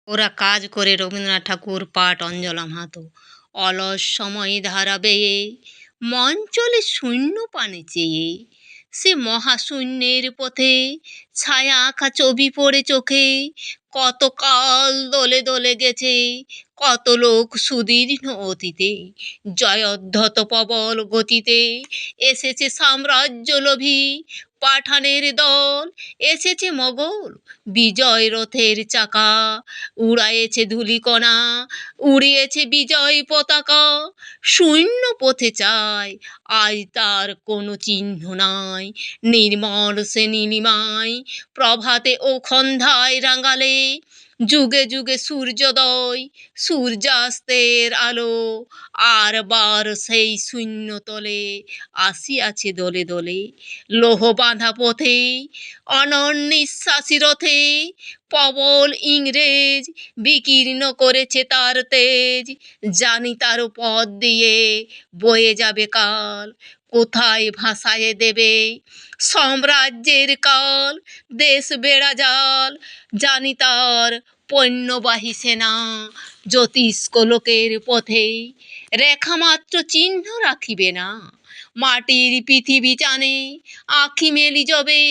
ওরা কাজ করে রবীন্দ্রনাথ ঠাকুর পাঠ অঞ্জলা মাহাতো। অলস সময় ধারা বেয়ে মন চলে শূন্য পানে চেয়ে, সে মহাশূন্যের পথে ছায়া আঁকা ছবি পড়ে চোখে। কত কাল দোলে দোলে গেছে, কত লোক সুদীর্ঘ অতীতে, জয়োদ্ধত প্রবল গতিতে এসেছে সাম্রাজ্য লোভী পাঠানের দল। এসেছে মোগল বিজয় রথের চাকা, উড়ায়েছে ধূলিকণা, উড়িয়েছে বিজয় পতাকা। শূন্য পথে চায় আজ তার কোনো চিহ্ন নাই, নির্মল সে নীলিমায় প্রভাতে ও সন্ধ্যায় রাঙালে। যুগে যুগে সূর্যোদয় সূর্যাস্তের আলো, আর বার সেই শূন্য তলে আসিয়াছে দলে দলে। লোহ বাঁধা পথে অননিঃশ্বাসী রথে প্রবল ইংরেজ বিকীর্ণ করেছে তার তেজ। জানি তার পথ দিয়ে বয়ে যাবে কাল, কোথায় ভাসায়ে দেবে সাম্রাজ্যের কাল। দেশ বেড়া জাল, জানি তার পণ্যবাহী সেনা জ্যোতিষ্ক লোকের পথে রেখা মাত্র চিহ্ন রাখিবে না। মাটির পৃথিবী জানে আঁখি মেলি যবে,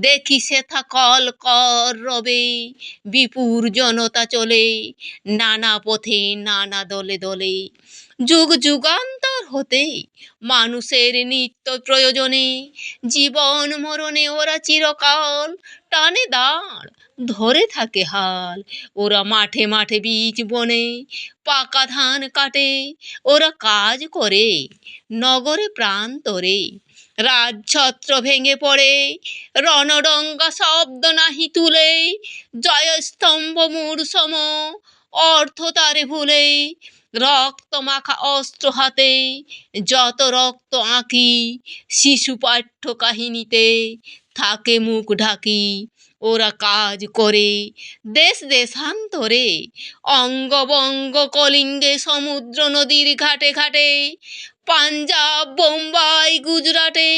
দেখি সেথা কল কর রবে। বিপুর জনতা চলে নানা পথে নানা দলে দলে, যুগ যুগান্তর হতে মানুষের নিত্য প্রয়োজনে। জীবন মরণে ওরা চিরকাল টানে দাঁড়, ধরে থাকে হাল। ওরা মাঠে মাঠে বীজ বনে পাকা ধান কাটে, ওরা কাজ করে নগরে প্রান্তরে। রাজছত্র ভেঙে পড়ে রণডঙ্কা শব্দ নাহি তুলে, জয়স্তম্ভ মূঢ়সম অর্থ তারে ভুলে। রক্ত মাখা অস্ত্র হাতে যত রক্ত আঁকি, শিশু পাঠ্য কাহিনীতে থাকে মুখ ঢাকি। ওরা কাজ করে দেশ দেশান্তরে, অঙ্গবঙ্গ কলিঙ্গে সমুদ্র নদীর ঘাটে ঘাটে। পাঞ্জাব বোম্বাই গুজরাটে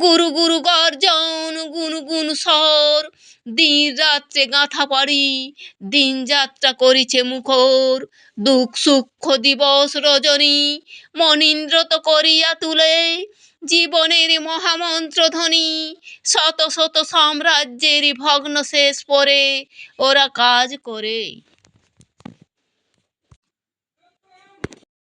গুরু গুরু গর্জন গুনু গুনু স্বর। দিন রাত্রে গাঁথা পাড়ি দিন যাত্রা করিছে মুখর। দুঃখ সূক্ষ্ম দিবস রজনী মনীন্দ্রত করিয়া তুলে, জীবনের মহামন্ত্র ধ্বনি শত শত সাম্রাজ্যের ভগ্ন শেষ পরে ওরা কাজ করে।